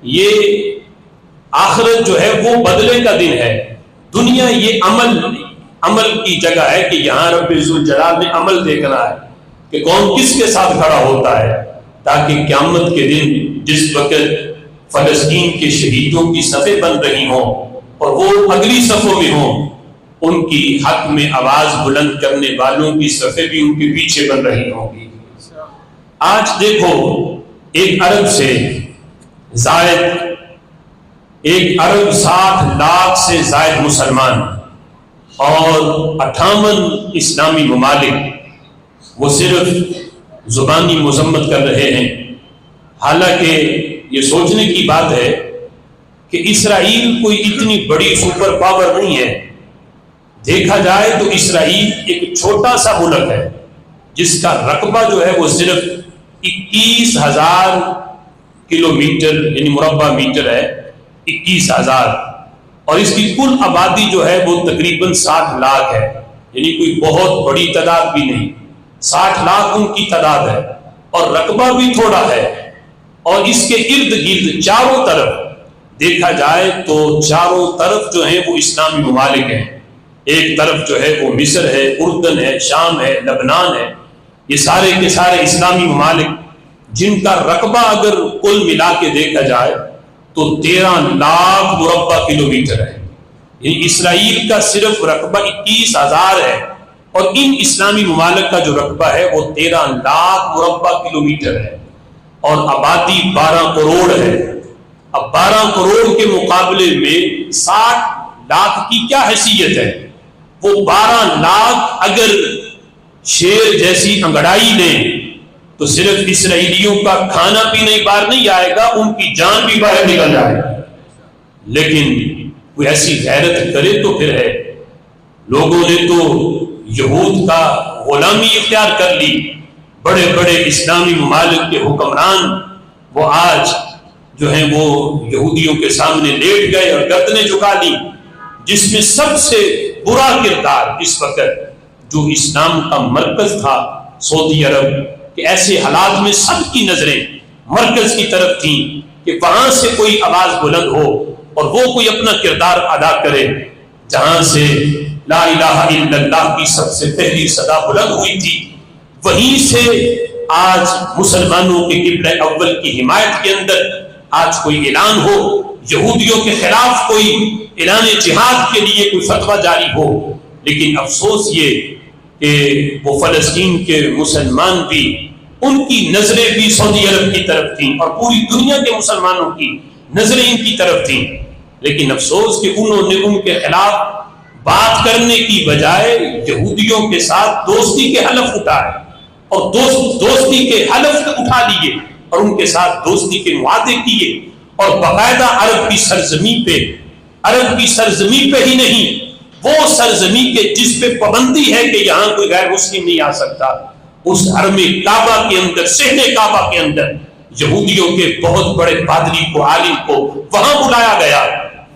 یہ آخرت جو ہے وہ بدلے کا دن ہے. دنیا یہ عمل کی جگہ ہے کہ یہاں رب ذوالجلال نے عمل دیکھنا ہے کہ کون کس کے ساتھ کھڑا ہوتا ہے، تاکہ قیامت کے دن جس وقت فلسطین کے شہیدوں کی صفیں بن رہی ہوں اور وہ اگلی صفوں میں ہوں، ان کی حق میں آواز بلند کرنے والوں کی صفیں بھی ان کے پیچھے بن رہی ہوں گی. آج دیکھو ایک ارب سے زائد 1.60 ارب سے زائد مسلمان اور 58 اسلامی ممالک وہ صرف زبانی مذمت کر رہے ہیں. حالانکہ یہ سوچنے کی بات ہے کہ اسرائیل کوئی اتنی بڑی سپر پاور نہیں ہے. دیکھا جائے تو اسرائیل ایک چھوٹا سا ملک ہے جس کا رقبہ جو ہے وہ صرف 21,000 کلومیٹر یعنی مربع میٹر ہے، 21,000، اور اس کی کل آبادی جو ہے وہ تقریباً 60 لاکھ ہے، یعنی کوئی بہت بڑی تعداد بھی نہیں. 60 لاکھ ان کی تعداد ہے اور رقبہ بھی تھوڑا ہے. اور اس کے ارد گرد چاروں طرف دیکھا جائے تو چاروں طرف جو ہیں وہ اسلامی ممالک ہیں. ایک طرف جو ہے وہ مصر ہے، اردن ہے، شام ہے، لبنان ہے. یہ سارے کے سارے اسلامی ممالک جن کا رقبہ اگر کل ملا کے دیکھا جائے تو 13 لاکھ مربع کلومیٹر ہے. یعنی اسرائیل کا صرف رقبہ 21,000 ہے اور ان اسلامی ممالک کا جو رقبہ ہے وہ 13 لاکھ مربع کلومیٹر ہے اور آبادی 12 کروڑ ہے. اب 12 کروڑ کے مقابلے میں 60 لاکھ کی کیا حیثیت ہے؟ وہ 12 لاکھ اگر شیر جیسی انگڑائی لیں تو صرف اسرائیلیوں کا کھانا پینا ہی باہر نہیں آئے گا، ان کی جان بھی باہر نکل جائے گا. لیکن کوئی ایسی غیرت کرے تو پھر ہے. لوگوں نے تو یہود کا غلامی اختیار کر لی. بڑے بڑے اسلامی ممالک کے حکمران وہ آج جو ہیں وہ یہودیوں کے سامنے لیٹ گئے اور گردنیں جھکا لی. جس میں سب سے برا کردار اس وقت جو اسلام کا مرکز تھا سعودی عرب، کہ ایسے حالات میں سب کی نظریں مرکز کی طرف تھیں کہ وہاں سے کوئی آواز بلند ہو اور وہ کوئی اپنا کردار ادا کرے. جہاں سے لا الہ الا اللہ کی سب سے پہلی صدا بلند ہوئی تھی، وہیں سے آج مسلمانوں کے قبلہ اول کی حمایت کے اندر آج کوئی اعلان ہو، یہودیوں کے خلاف کوئی اعلان جہاد کے لیے کوئی فتویٰ جاری ہو. لیکن افسوس یہ کہ وہ فلسطین کے مسلمان بھی، ان کی نظریں بھی سعودی عرب کی طرف تھیں اور پوری دنیا کے مسلمانوں کی نظریں ان کی طرف تھیں. لیکن افسوس کہ انہوں نے ان کے خلاف بات کرنے کی بجائے یہودیوں کے ساتھ دوستی کے حلف اٹھائے اور دوستی کے حلف اٹھا لیے اور ان کے ساتھ دوستی کے معاہدے کیے. اور باقاعدہ عرب کی سرزمین پہ ہی نہیں، وہ سرزمین کے جس پہ پابندی ہے کہ یہاں کوئی غیر مسلم نہیں آ سکتا، اس حرم کعبہ کے اندر، صحن کعبہ کے اندر یہودیوں کے بہت بڑے پادری کو، عالم کو وہاں بلایا گیا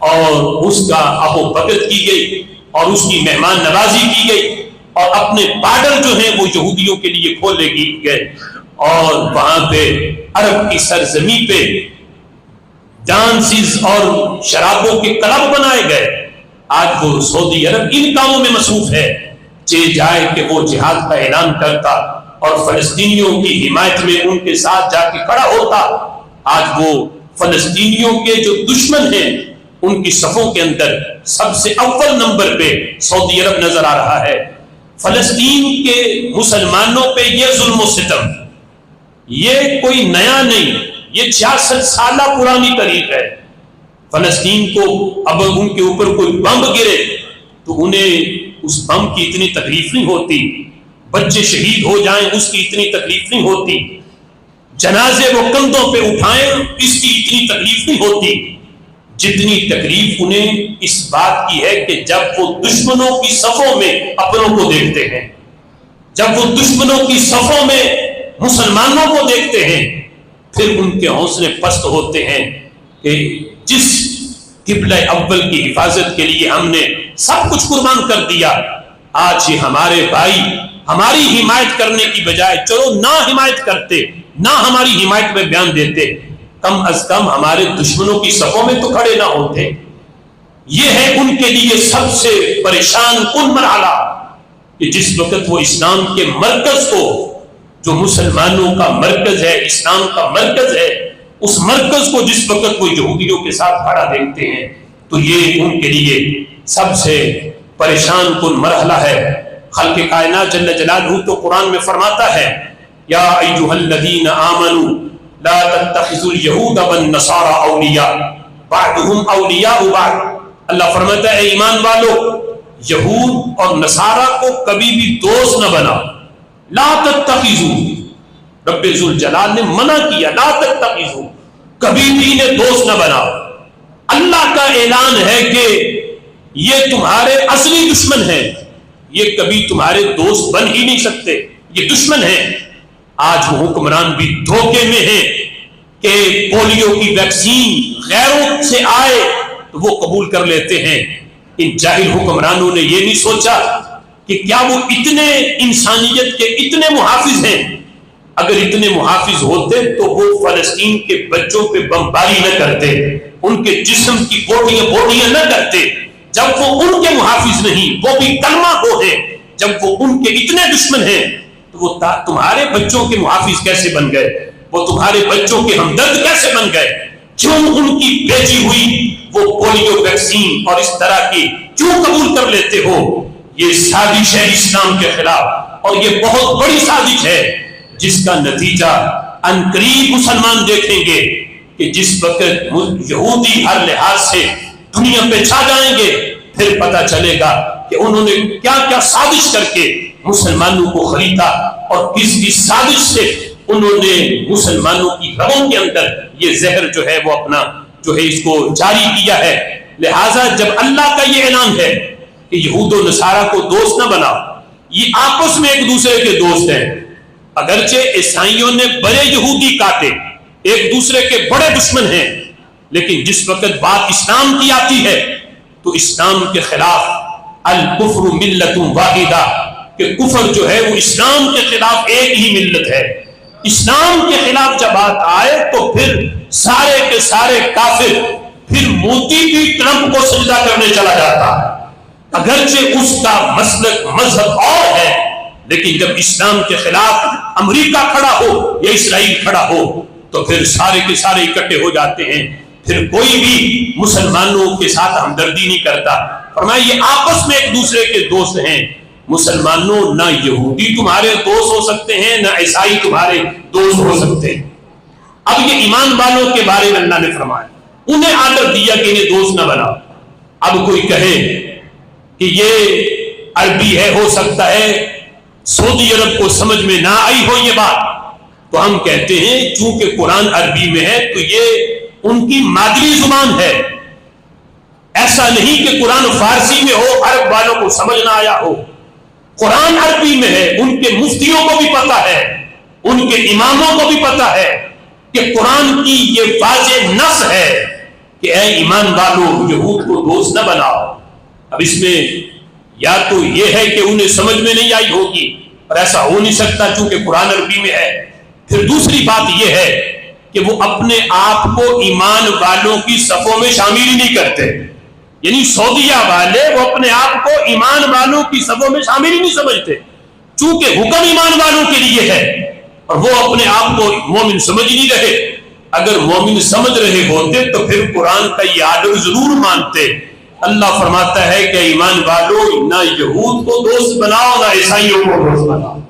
اور اس کا آب و بکت کی گئی اور اس کی مہمان نوازی کی گئی اور اپنے بارڈر جو ہیں وہ یہودیوں کے لیے کھولے گئے اور وہاں پہ عرب کی سرزمین پہ ڈانسز اور شرابوں کے کلب بنائے گئے. آج وہ سعودی عرب ان کاموں میں مصروف ہے. جائے کہ وہ جہاد کا اعلان کرتا اور فلسطینیوں کی حمایت میں ان کے ساتھ جا کے کھڑا ہوتا. آج وہ فلسطینیوں کے جو دشمن ہیں ان کی صفوں کے اندر سب سے اول نمبر پہ سعودی عرب نظر آ رہا ہے. فلسطین کے مسلمانوں پہ یہ ظلم و ستم یہ کوئی نیا نہیں، یہ 66 سالہ پرانی تاریخ ہے. فلسطین کو اب ان کے اوپر کوئی بم گرے تو انہیں اس بم کی اتنی تکلیف نہیں ہوتی، بچے شہید ہو جائیں اس کی اتنی تکلیف نہیں ہوتی، جنازے وہ کندھوں پہ اٹھائیں اس کی اتنی تکلیف نہیں ہوتی، جتنی تکلیف انہیں اس بات کی ہے کہ جب وہ دشمنوں کی صفوں میں اپنوں کو دیکھتے ہیں، جب وہ دشمنوں کی صفوں میں مسلمانوں کو دیکھتے ہیں، پھر ان کے حوصلے پست ہوتے ہیں کہ جس قبلہ اول کی حفاظت کے لیے ہم نے سب کچھ قربان کر دیا، آج یہ ہمارے بھائی ہماری حمایت کرنے کی بجائے چلو نہ حمایت کرتے، نہ ہماری حمایت میں بیان دیتے، کم از کم ہمارے دشمنوں کی صفوں میں تو کھڑے نہ ہوتے۔ یہ ہے ان کے لیے سب سے پریشان کن مرحلہ کہ جس وقت وہ اسلام کے مرکز کو، جو مسلمانوں کا مرکز ہے، اسلام کا مرکز ہے، اس مرکز کو جس وقت وہ یہودیوں کے ساتھ کھڑا دیکھتے ہیں تو یہ ان کے لیے سب سے پریشان کن مرحلہ ہے۔ خالق کائنات جل جلالہ تو قرآن میں فرماتا ہے یا ایھا الذین آمنوا لا تتخذوا اليہود والنصارى اولیاء بعضهم اولیاء بعض۔ اللہ فرماتا ہے ایمان والو، یہود اور نصارہ کو کبھی بھی دوست نہ بناؤ۔ لا تتخذوا، رب ذوالجلال نے منع کیا، لا تتخذوا، کبھی بھی انہیں دوست نہ بناؤ۔ اللہ کا اعلان ہے کہ یہ تمہارے اصلی دشمن ہیں، یہ کبھی تمہارے دوست بن ہی نہیں سکتے، یہ دشمن ہیں۔ آج وہ حکمران بھی دھوکے میں ہیں کہ پولیو کی ویکسین غیروں سے آئے تو وہ قبول کر لیتے ہیں۔ ان جاہل حکمرانوں نے یہ نہیں سوچا کہ کیا وہ اتنے انسانیت کے اتنے محافظ ہیں؟ اگر اتنے محافظ ہوتے تو وہ فلسطین کے بچوں پہ بمباری نہ کرتے، ان کے جسم کی بوٹیاں نہ کرتے۔ جب وہ ان کے محافظ نہیں، وہ بھی کلمہ گو ہیں، جب وہ ان کے اتنے دشمن ہیں تو وہ تمہارے بچوں کے محافظ کیسے بن گئے؟ وہ تمہارے بچوں کے ہمدرد کیسے بن گئے؟ کیوں ان کی بھیجی ہوئی وہ پولیو ویکسین اور اس طرح کی کیوں قبول کر لیتے ہو؟ یہ سازش ہے اسلام کے خلاف، اور یہ بہت بڑی سازش ہے جس کا نتیجہ عنقریب مسلمان دیکھیں گے کہ جس وقت یہودی ہر لحاظ سے دنیا پہ چھا جائیں گے، پھر پتہ چلے گا کہ انہوں نے کیا کیا سازش کر کے مسلمانوں کو خریدا اور کس کی سازش سے انہوں نے مسلمانوں کی رگوں کے اندر یہ زہر جو ہے وہ اپنا جو ہے اس کو جاری کیا ہے۔ لہٰذا جب اللہ کا یہ اعلان ہے کہ یہود و نصارہ کو دوست نہ بناؤ، یہ آپس میں ایک دوسرے کے دوست ہیں، اگرچہ عیسائیوں نے بڑے یہودی کاٹے، ایک دوسرے کے بڑے دشمن ہیں، لیکن جس وقت بات اسلام کی آتی ہے تو اسلام کے خلاف الکفر ملت واحدہ، کہ کفر جو ہے وہ اسلام کے خلاف ایک ہی ملت ہے۔ اسلام کے خلاف جب بات آئے تو پھر سارے کے سارے کافر، پھر موتی بھی ٹرمپ کو سجدہ کرنے چلا جاتا ہے، اگرچہ اس کا مسلک مذہب اور ہے، لیکن جب اسلام کے خلاف امریکہ کھڑا ہو یا اسرائیل کھڑا ہو تو پھر سارے کے سارے اکٹھے ہو جاتے ہیں، پھر کوئی بھی مسلمانوں کے ساتھ ہمدردی نہیں کرتا۔ فرمایا یہ آپس میں ایک دوسرے کے دوست ہیں۔ مسلمانوں، نہ یہودی تمہارے دوست ہو سکتے ہیں، نہ عیسائی تمہارے دوست ہو سکتے ہیں۔ اب یہ ایمان والوں کے بارے میں اللہ نے فرمایا، انہیں آرڈر دیا کہ انہیں دوست نہ بناؤ۔ اب کوئی کہے کہ یہ عربی ہے، ہو سکتا ہے سعودی عرب کو سمجھ میں نہ آئی ہو یہ بات، تو ہم کہتے ہیں چونکہ قرآن عربی میں ہے تو یہ ان کی مادری زبان ہے۔ ایسا نہیں کہ قرآن فارسی میں ہو، عرب والوں کو سمجھ نہ آیا ہو۔ قرآن عربی میں ہے، ان کے مفتیوں کو بھی پتا ہے، ان کے اماموں کو بھی پتا ہے کہ قرآن کی یہ واضح نص ہے کہ اے ایمان والو یہود کو دوست نہ بناؤ۔ اب اس میں یا تو یہ ہے کہ انہیں سمجھ میں نہیں آئی ہوگی، اور ایسا ہو نہیں سکتا چونکہ قرآن عربی میں ہے۔ پھر دوسری بات یہ ہے کہ وہ اپنے آپ کو ایمان والوں کی صفوں میں شامل ہی نہیں کرتے، یعنی سعودیہ والے وہ اپنے آپ کو ایمان والوں کی صفوں میں شامل ہی نہیں سمجھتے، چونکہ حکم ایمان والوں کے لیے ہے، اور وہ اپنے آپ کو مومن سمجھ نہیں رہے۔ اگر مومن سمجھ رہے ہوتے تو پھر قرآن کا یہ آرڈر ضرور مانتے۔ اللہ فرماتا ہے کہ ایمان والو نہ یہود کو دوست بناؤ، نہ عیسائیوں کو دوست بناؤ۔